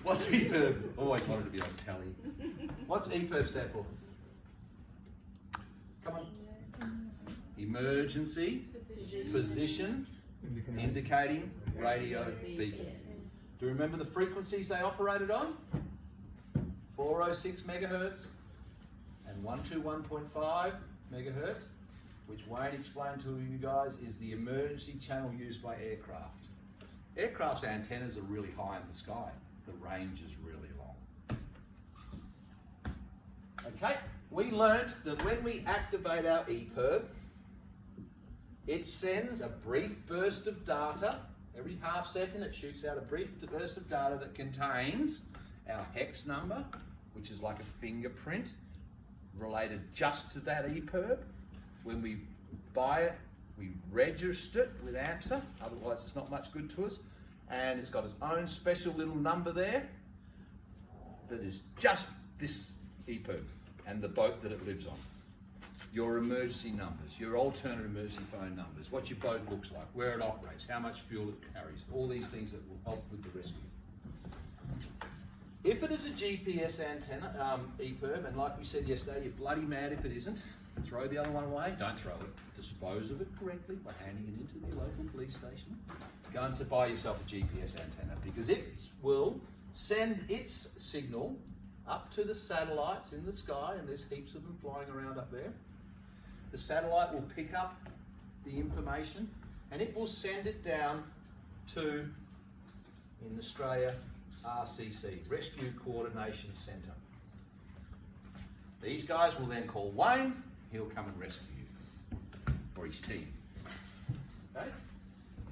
What's EPIRB? Always wanted to be on telly. What's EPIRB stand for? Come on. Emergency Position Indicating Radio Beacon. Do you remember the frequencies they operated on? 406 megahertz and 121.5 megahertz, which Wayne explained to you guys is the emergency channel used by aircraft. Aircraft's antennas are really high in the sky. The range is really long. Okay, we learnt that when we activate our EPIRB, it sends a brief burst of data. Every half second it shoots out a brief burst of data that contains our hex number, which is like a fingerprint related just to that EPIRB. When we buy it, we register it with AMSA, otherwise it's not much good to us. And it's got its own special little number there that is just this EPIRB and the boat that it lives on. Your emergency numbers, your alternate emergency phone numbers, what your boat looks like, where it operates, how much fuel it carries, all these things that will help with the rescue. If it is a GPS antenna, EPIRB, and like we said yesterday, you're bloody mad if it isn't, throw the other one away, don't throw it. Dispose of it correctly by handing it into the local police station. Go and buy yourself a GPS antenna because it will send its signal up to the satellites in the sky, and there's heaps of them flying around up there. The satellite will pick up the information and it will send it down to, in Australia, RCC, Rescue Coordination Centre. These guys will then call Wayne, he'll come and rescue you, or his team. Okay?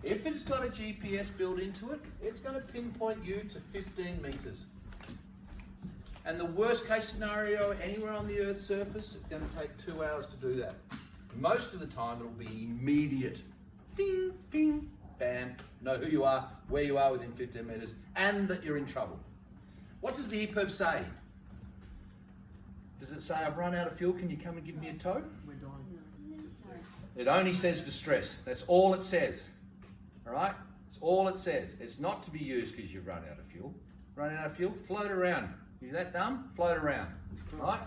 If it's got a GPS built into it, it's going to pinpoint you to 15 metres. And the worst case scenario, anywhere on the Earth's surface, it's going to take 2 hours to do that. Most of the time it'll be immediate. Ping, ping, bam, know who you are, where you are within 15 metres, and that you're in trouble. What does the EPIRB say? Does it say, I've run out of fuel, can you come and give me a tow? We're dying. It only says distress. That's all it says. All right? It's all it says. It's not to be used because you've run out of fuel. Run out of fuel, float around. You that dumb? Float around. Right?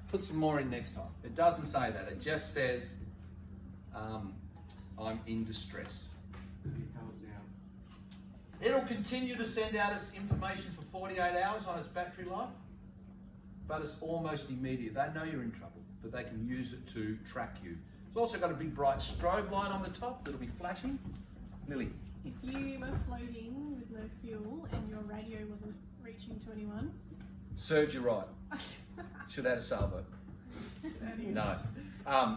Put some more in next time. It doesn't say that. It just says, I'm in distress. It'll continue to send out its information for 48 hours on its battery life, but it's almost immediate. They know you're in trouble, but they can use it to track you. It's also got a big bright strobe light on the top that'll be flashing. Lily. If you were floating with no fuel and your radio wasn't reaching to anyone, Serves you right. Should add a sailboat. No.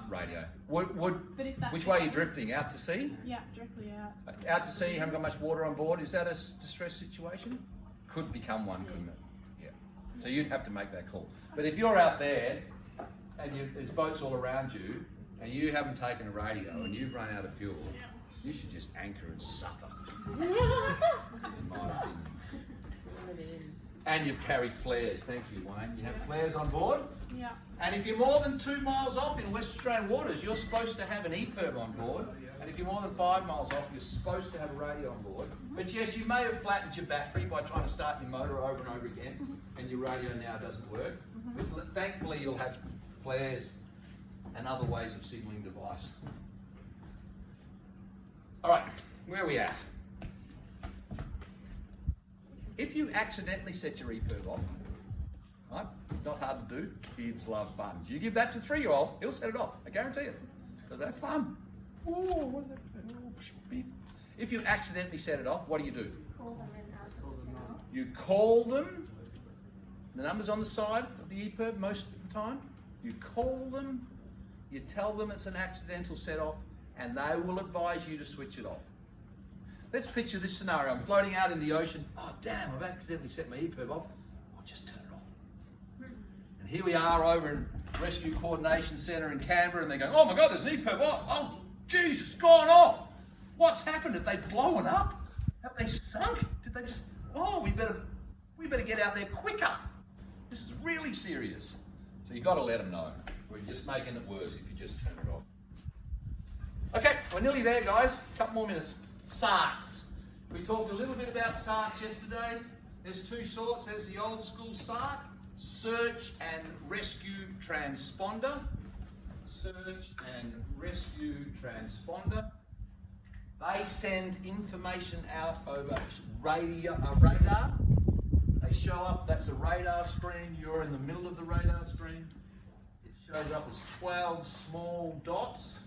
Radio. Which way are you drifting? Out to sea? Yeah, directly out. Out to sea, you haven't got much water on board. Is that a distress situation? Could become one, couldn't it? Yeah. So you'd have to make that call. But if you're out there and there's boats all around you and you haven't taken a radio and you've run out of fuel, you should just anchor and suffer. In my opinion. And you've carried flares. Thank you, Wayne. You have flares on board. Yeah. And if you're more than 2 miles off in West Australian waters, you're supposed to have an EPIRB on board. And if you're more than 5 miles off, you're supposed to have a radio on board. But yes, you may have flattened your battery by trying to start your motor over and over again, and your radio now doesn't work. But thankfully, you'll have flares and other ways of signalling device. All right, where are we at? If you accidentally set your EPIRB off, right, not hard to do, kids love buttons. You give that to a 3-year-old, he'll set it off, I guarantee it. Because they're fun. Ooh, what is that? Beep. If you accidentally set it off, what do? Call them and ask them to turn off. You call them, the number's on the side of the EPIRB most of the time. You call them, you tell them it's an accidental set off, and they will advise you to switch it off. Let's picture this scenario. I'm floating out in the ocean. Oh, damn, I've accidentally set my EPIRB off. I'll just turn it off. And here we are over in Rescue Coordination Centre in Canberra, and they're going, oh my God, there's an EPIRB off. Oh, jeez, it's gone off. What's happened? Have they blown up? Have they sunk? Did they just, oh, we better get out there quicker. This is really serious. So you've got to let them know. We're just making it worse if you just turn it off. Okay, we're nearly there, guys. A couple more minutes. SROCs. We talked a little bit about SROCs yesterday. There's two sorts. There's the old school SROCP, search and rescue transponder. Search and rescue transponder. They send information out over radar. They show up, that's a radar screen, you're in the middle of the radar screen. It shows up as 12 small dots,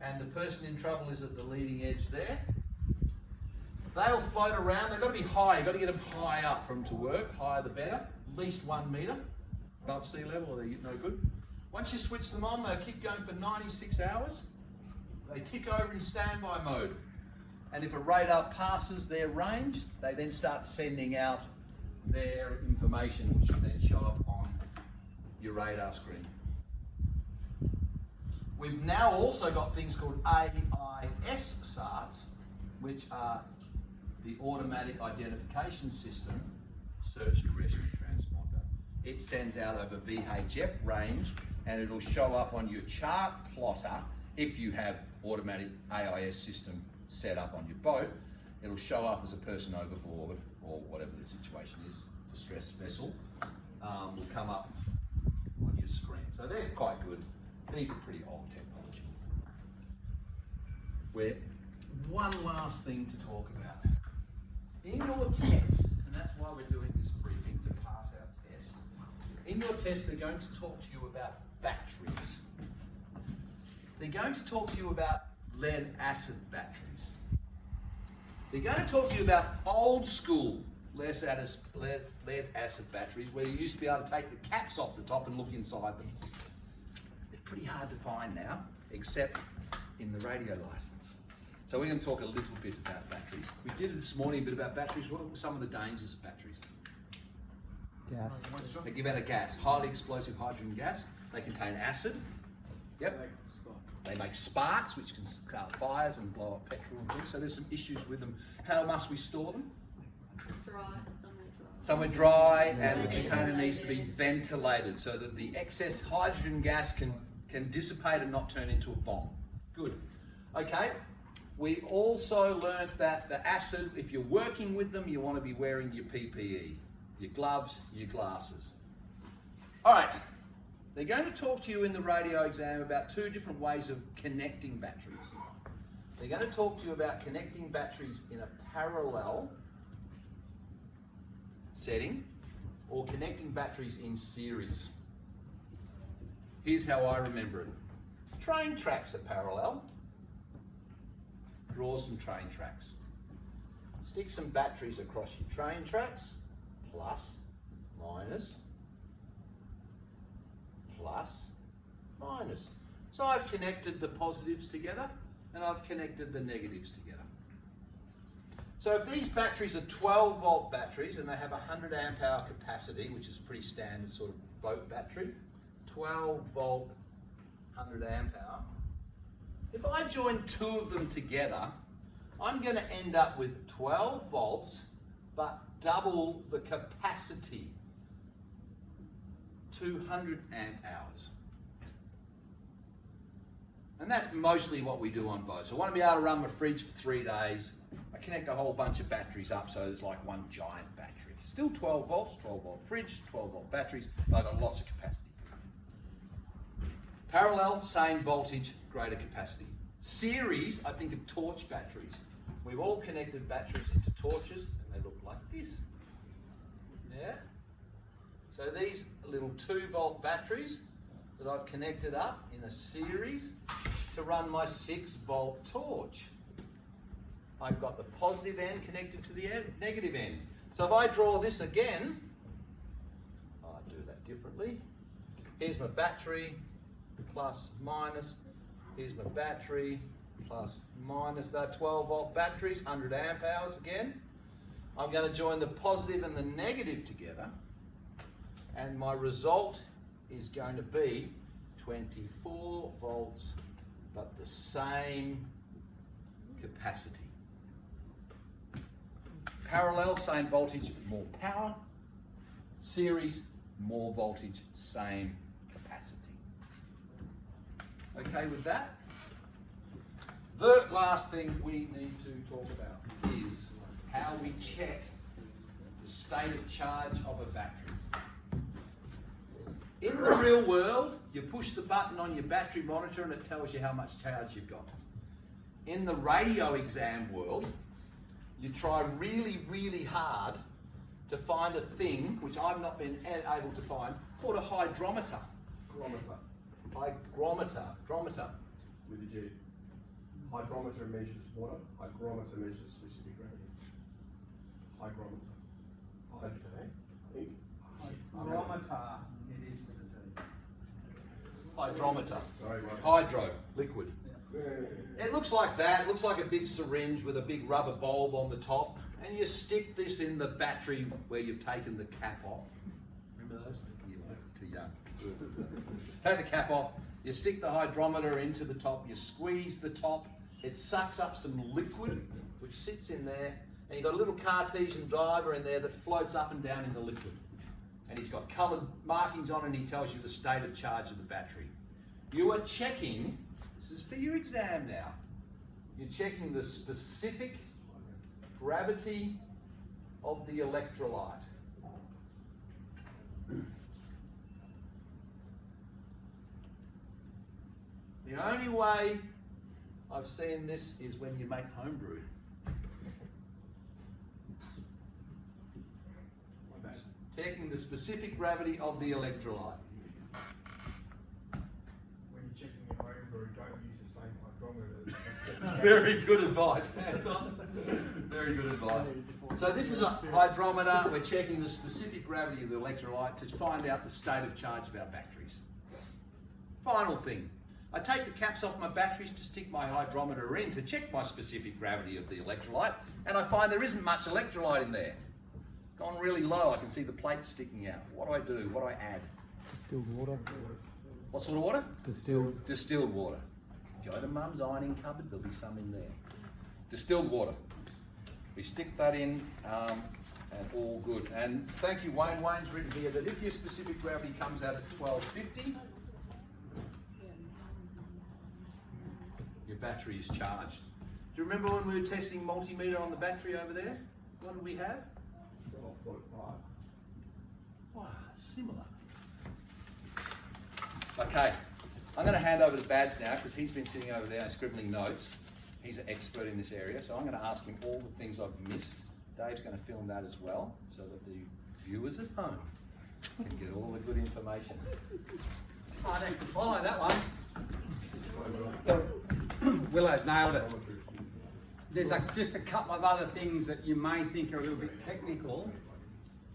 and the person in trouble is at the leading edge there. They'll float around, they've got to be high, you've got to get them high up for them to work, higher the better, at least 1 metre above sea level or they're no good. Once you switch them on, they'll keep going for 96 hours. They tick over in standby mode. And if a radar passes their range, they then start sending out their information, which will then show up on your radar screen. We've now also got things called AIS SARTs, which are the Automatic Identification System Search and Rescue Transponder. It sends out over VHF range, and it'll show up on your chart plotter if you have automatic AIS system set up on your boat. It'll show up as a person overboard or whatever the situation is, distress vessel, will come up on your screen. So they're quite good. These are pretty old technology. One last thing to talk about. In your test, and that's why we're doing this briefing, to pass our test, in your test they're going to talk to you about batteries. They're going to talk to you about lead acid batteries. They're going to talk to you about old school lead acid batteries where you used to be able to take the caps off the top and look inside them. They're pretty hard to find now, except in the radio license. So we're going to talk a little bit about batteries. We did this morning a bit about batteries. What were some of the dangers of batteries? Gas. They give out a gas, highly explosive hydrogen gas. They contain acid. Yep. They make sparks, which can start fires and blow up petrol and things. So there's some issues with them. How must we store them? Dry, Somewhere dry, and the container needs to be ventilated so that the excess hydrogen gas can dissipate and not turn into a bomb. Good. Okay. We also learned that the acid, if you're working with them, you want to be wearing your PPE, your gloves, your glasses. All right. They're going to talk to you in the radio exam about two different ways of connecting batteries. They're going to talk to you about connecting batteries in a parallel setting or connecting batteries in series. Here's how I remember it. Train tracks are parallel. Draw some train tracks. Stick some batteries across your train tracks, plus, minus, plus, minus. So I've connected the positives together and I've connected the negatives together. So if these batteries are 12 volt batteries and they have 100 amp hour capacity, which is pretty standard sort of boat battery, 12 volt, 100 amp hour. If I join two of them together, I'm going to end up with 12 volts, but double the capacity. 200 amp hours. And that's mostly what we do on boats. So I want to be able to run my fridge for 3 days. I connect a whole bunch of batteries up so it's like one giant battery. Still 12 volts, 12 volt fridge, 12 volt batteries, but I've got lots of capacity. Parallel, same voltage, greater capacity. Series, I think of torch batteries. We've all connected batteries into torches and they look like this. Yeah? So these little 2 volt batteries that I've connected up in a series to run my 6 volt torch. I've got the positive end connected to the negative end. So if I draw this again, I'll do that differently. Here's my battery, plus, minus. Here's my battery, plus, minus. They're 12 volt batteries, 100 amp hours again. I'm going to join the positive and the negative together. And my result is going to be 24 volts, but the same capacity. Parallel, same voltage, more power. Series, more voltage, same capacity. Okay with that? The last thing we need to talk about is how we check the state of charge of a battery. In the real world, you push the button on your battery monitor and it tells you how much charge you've got. In the radio exam world, you try really, really hard to find a thing, which I've not been able to find, called a hydrometer. Hygrometer. Drometer. With a G. Hydrometer measures water. Hygrometer measures specific gravity. Hygrometer. I think. Hydrometer. It is with a D. Hydrometer. Sorry, right. Hydro, liquid. Yeah. It looks like that. It looks like a big syringe with a big rubber bulb on the top, and you stick this in the battery where you've taken the cap off. Remember those? You were too young. Take the cap off. You stick the hydrometer into the top. You squeeze the top. It sucks up some liquid, which sits in there, and you've got a little Cartesian driver in there that floats up and down in the liquid. And he's got coloured markings on it, and he tells you the state of charge of the battery. You are checking. This is for your exam now. You're checking the specific gravity of the electrolyte. The only way I've seen this is when you make homebrew. Checking the specific gravity of the electrolyte. When you're checking your homebrew, don't use the same hydrometer. That's very good advice, Anton. Very good advice. So this is a hydrometer. We're checking the specific gravity of the electrolyte to find out the state of charge of our batteries. Final thing. I take the caps off my batteries to stick my hydrometer in to check my specific gravity of the electrolyte, and I find there isn't much electrolyte in there. Gone really low, I can see the plates sticking out. What do I do? What do I add? Distilled water. What sort of water? Distilled. Distilled water. Go to Mum's ironing cupboard, there'll be some in there. Distilled water. We stick that in, and all good. And thank you, Wayne. Wayne's written here that if your specific gravity comes out at 1250, your battery is charged. Do you remember when we were testing multimeter on the battery over there? What did we have? 12.5. Wow, similar. Okay, I'm going to hand over to Bads now because he's been sitting over there scribbling notes. He's an expert in this area, so I'm going to ask him all the things I've missed. Dave's going to film that as well so that the viewers at home can get all the good information. I think to follow that one. Willow's nailed it. There's just a couple of other things that you may think are a little bit technical,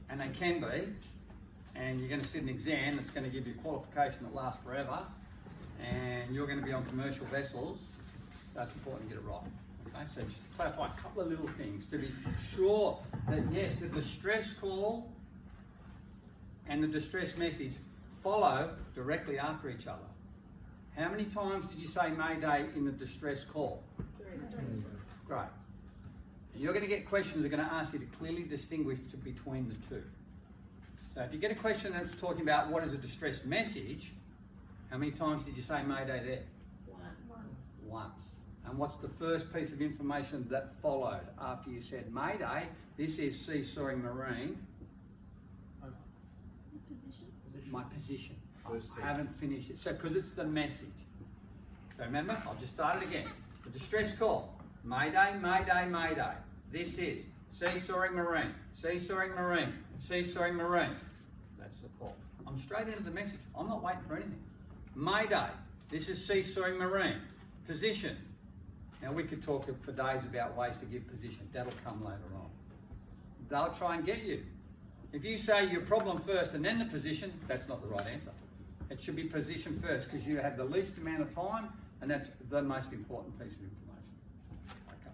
and they can be, and you're going to sit an exam that's going to give you qualification that lasts forever, and you're going to be on commercial vessels. That's important to get it right. Okay, so just to clarify a couple of little things to be sure that yes, the distress call and the distress message follow directly after each other. How many times did you say Mayday in the distress call? 3. Great. And you're going to get questions that are going to ask you to clearly distinguish between the two. So if you get a question that's talking about what is a distress message, how many times did you say Mayday there? 1. Once. And what's the first piece of information that followed after you said Mayday? This is Sea Soaring Marine. Position. My position. First I haven't finished it. So, because it's the message. So remember, I'll just start it again. The distress call. Mayday, Mayday, Mayday. This is Sea Soaring Marine. Sea Soaring Marine. Sea Soaring Marine. That's the call. I'm straight into the message. I'm not waiting for anything. Mayday. This is Sea Soaring Marine. Position. Now we could talk for days about ways to give position. That'll come later on. They'll try and get you. If you say your problem first and then the position, that's not the right answer. It should be position first because you have the least amount of time and that's the most important piece of information. Okay.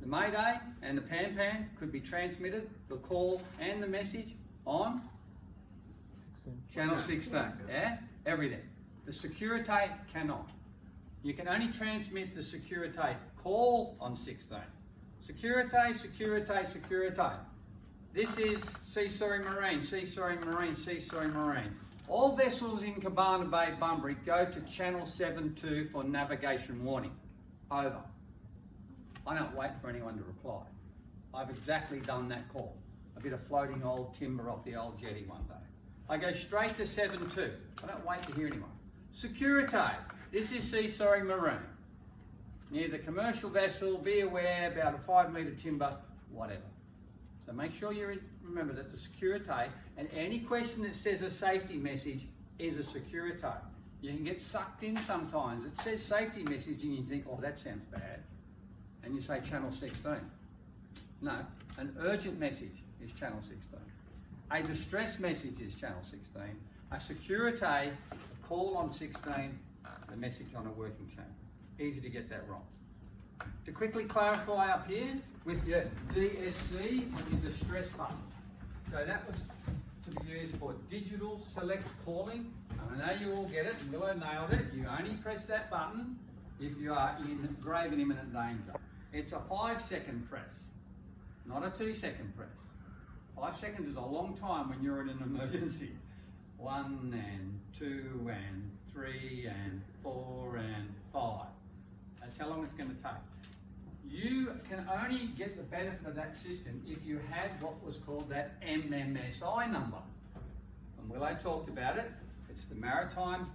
The Mayday and the Pan could be transmitted, the call and the message on 16. channel 16. Yeah? Everything. The Securite cannot. You can only transmit the Securite call on 16. Securite, Securite, Securite. This is Sea Soaring Marine, Sea Soaring Marine, Sea Soaring Marine. All vessels in Cabana Bay, Bunbury go to channel 72 for navigation warning. Over. I don't wait for anyone to reply. I've exactly done that call. A bit of floating old timber off the old jetty one day. I go straight to 7.2. I don't wait to hear anyone. Securite. This is Sea-Soaring Marine. Near the commercial vessel, be aware about a 5 metre timber, whatever. So make sure you remember that the securite and any question that says a safety message is a securite. You can get sucked in sometimes. It says safety message and you think, oh, that sounds bad. And you say channel 16. No, an urgent message is channel 16. A distress message is channel 16. A securite, a call on 16, a message on a working channel. Easy to get that wrong. To quickly clarify up here with your DSC on your distress button. So that was to be used for digital select calling. And I know you all get it, and Willow nailed it. You only press that button if you are in grave and imminent danger. It's a 5-second press, not a 2-second press. 5 seconds is a long time when you're in an emergency. 1 and 2 and 3 and 4 and 5. That's how long it's going to take. You can only get the benefit of that system if you had what was called that MMSI number. And Willow talked about it. It's the Maritime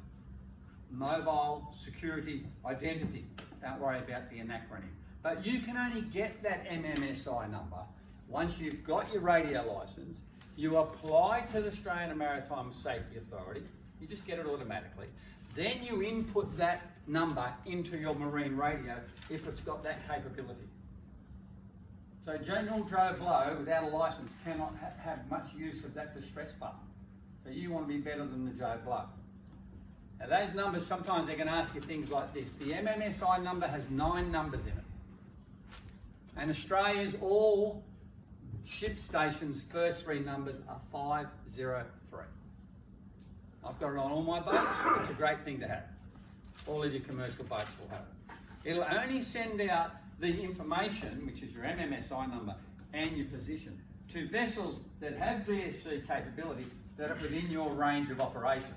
Mobile Security Identity. Don't worry about the acronym. But you can only get that MMSI number once you've got your radio licence, you apply to the Australian Maritime Safety Authority, you just get it automatically. Then you input that number into your marine radio if it's got that capability. So General Joe Blow, without a licence, cannot have much use of that distress button. So you want to be better than the Joe Blow. Now those numbers, sometimes they're going to ask you things like this. The MMSI number has 9 numbers in it. And Australia's all ship stations' first 3 numbers are 503. I've got it on all my boats. It's a great thing to have. All of your commercial boats will have it. It'll only send out the information, which is your MMSI number and your position, to vessels that have DSC capability that are within your range of operation.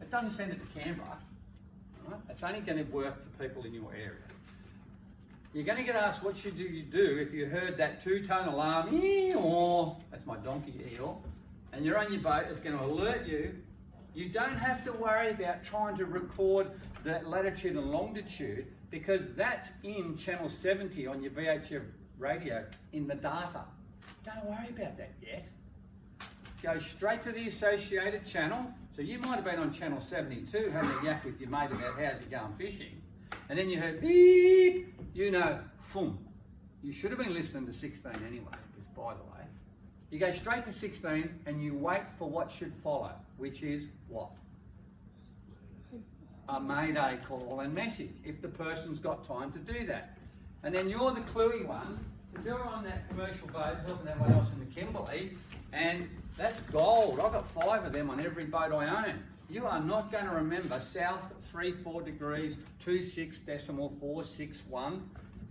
It doesn't send it to Canberra. Right? It's only going to work to people in your area. You're going to get asked what should you do if you heard that 2-tone alarm, or that's my donkey eel, and you're on your boat. It's going to alert you. You don't have to worry about trying to record the latitude and longitude because that's in channel 70 on your VHF radio in the data. Don't worry about that yet. Go straight to the associated channel. So you might have been on channel 72 having a yak with your mate about how's he going fishing. And then you heard beep, you know, boom. You should have been listening to 16 anyway, because by the way, you go straight to 16 and you wait for what should follow, which is what? A mayday call and message, if the person's got time to do that. And then you're the cluey one, because you're on that commercial boat helping everyone else in the Kimberley, and that's gold. I've got 5 of them on every boat I own. You are not going to remember south 34 degrees 26.461,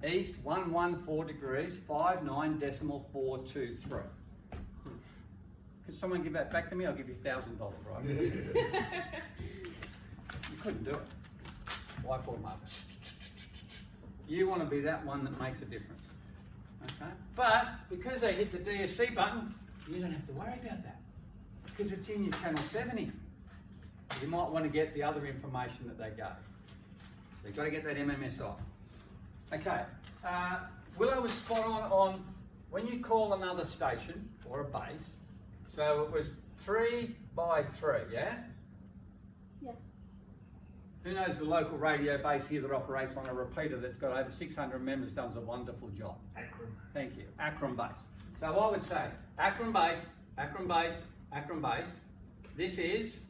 east 114 degrees 59.423. Could someone give that back to me? I'll give you $1,000, right? You couldn't do it. Whiteboard marker. You want to be that one that makes a difference. Okay? But because they hit the DSC button, you don't have to worry about that because it's in your channel 70. You might want to get the other information that they gave. You've got to get that MMSI. Okay, Willow was spot on when you call another station or a base. So it was 3 by 3, yeah? Yes. Who knows the local radio base here that operates on a repeater that's got over 600 members, does a wonderful job. Akron. Thank you. Akron base. So I would say Akron base, Akron base, Akron base. This is,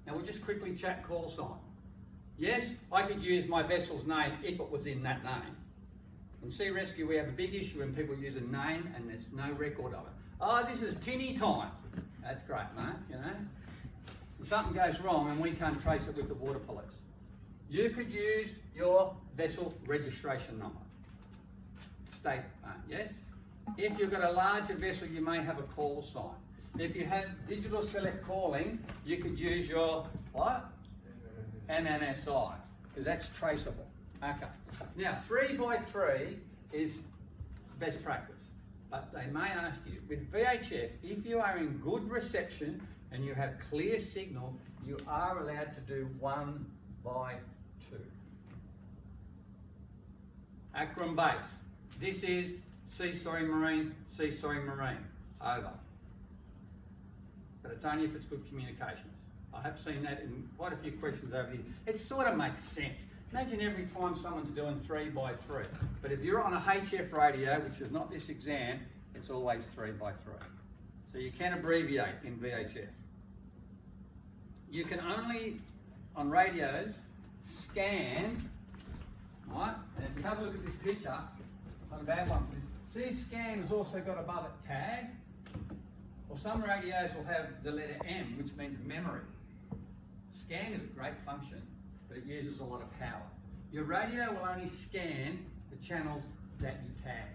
now we'll just quickly chat call sign. Yes, I could use my vessel's name if it was in that name. In Sea Rescue we have a big issue when people use a name and there's no record of it. Oh, this is tinny time. That's great, mate, you know. If something goes wrong and we can't trace it with the water police. You could use your vessel registration number. State name, yes? If you've got a larger vessel, you may have a call sign. If you had digital select calling, you could use your, what? MMSI, because that's traceable. Okay. Now, 3 by 3 is best practice. But they may ask you, with VHF, if you are in good reception and you have clear signal, you are allowed to do 1 by 2. Akron base. This is seesawing marine, seesawing marine. Over. But it's only if it's good communications. I have seen that in quite a few questions over the years. It sort of makes sense. Imagine every time someone's doing 3 by 3. But if you're on a HF radio, which is not this exam, it's always 3 by 3. So you can abbreviate in VHF. You can only, on radios, scan, right? And if you have a look at this picture, not a bad one. See, scan has also got above it tag. Well, some radios will have the letter M, which means memory. Scan is a great function, but it uses a lot of power. Your radio will only scan the channels that you tag.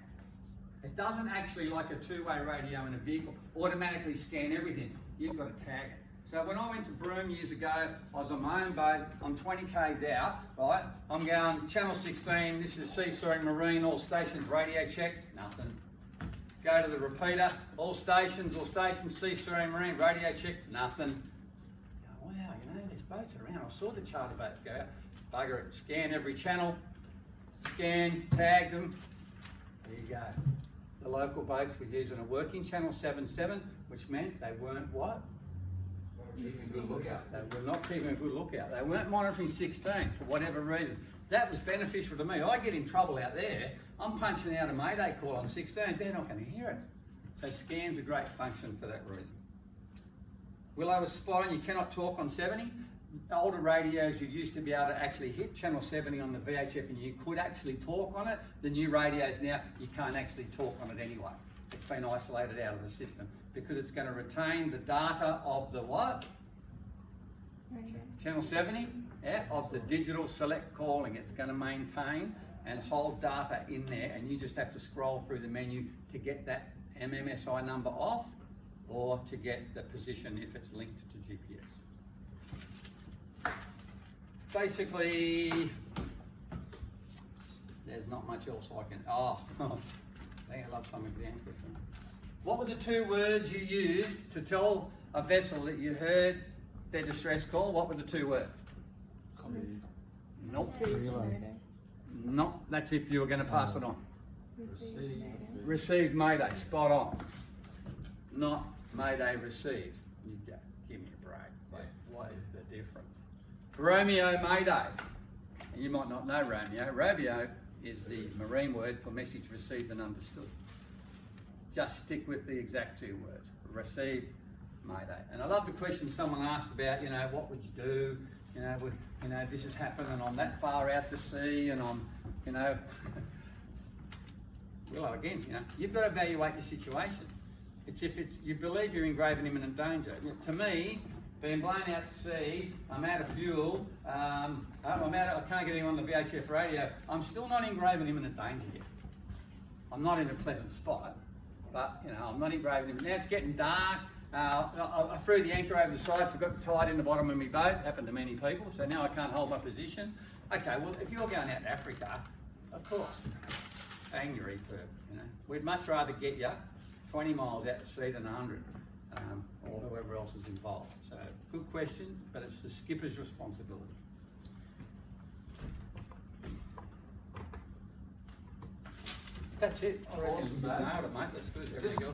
It doesn't actually, like a two-way radio in a vehicle, automatically scan everything. You've got to tag it. So when I went to Broome years ago, I was on my own boat, I'm 20 k's out, right? I'm going channel 16, this is seesawing marine, all stations, radio check, nothing. Go to the repeater, all stations, seesawing marine, radio check, nothing. Wow, you know, there's boats around. I saw the charter boats go out. Bugger it, scan every channel, scan, tag them. There you go. The local boats were using a working channel 77, which meant they weren't what? Keeping a good lookout. They were not keeping a good lookout. They weren't monitoring 16 for whatever reason. That was beneficial to me. I get in trouble out there. I'm punching out a mayday call on 16. They're not going to hear it. So scan's a great function for that reason. Willow was spot on. You cannot talk on 70. Older radios, you used to be able to actually hit channel 70 on the VHF and you could actually talk on it. The new radios now, you can't actually talk on it anyway. It's been isolated out of the system because it's going to retain the data of the what? Radio. Channel 70, yeah, of the digital select calling. It's going to maintain and hold data in there, and you just have to scroll through the menu to get that MMSI number off or to get the position if it's linked to GPS. Basically, there's not much else I can. Oh, I love some exam questions. What were the 2 words you used to tell a vessel that you heard their distress call? What were the 2 words? Nope. Relay. Nope. That's if you were going to pass it on. Received. Received mayday. Spot on. Not mayday received. You go, give me a break. Like, what is the difference? Romeo mayday. And you might not know Romeo. Romeo is the marine word for message received and understood. Just stick with the exact 2 words. Received mayday. And I love the question someone asked about, you know, what would you do? You know, this has happened and I'm that far out to sea and I'm, you know, well, again, you know, you've got to evaluate your situation. It's if you believe you're in grave and imminent danger. To me, being blown out to sea, I'm out of fuel, I can't get anyone on the VHF radio, I'm still not in grave and imminent danger yet. I'm not in a pleasant spot, but, you know, I'm not in grave and imminent. Now it's getting dark. I threw the anchor over the side, forgot to tie it in the bottom of my boat. Happened to many people, so now I can't hold my position. Okay, well, if you're going out to Africa, of course, bang your EPIRB, you know. We'd much rather get you 20 miles out to sea than 100, or whoever else is involved. So, good question, but it's the skipper's responsibility. That's it. I reckon Awesome, you mate. nailed it, mate. That's good. Everything else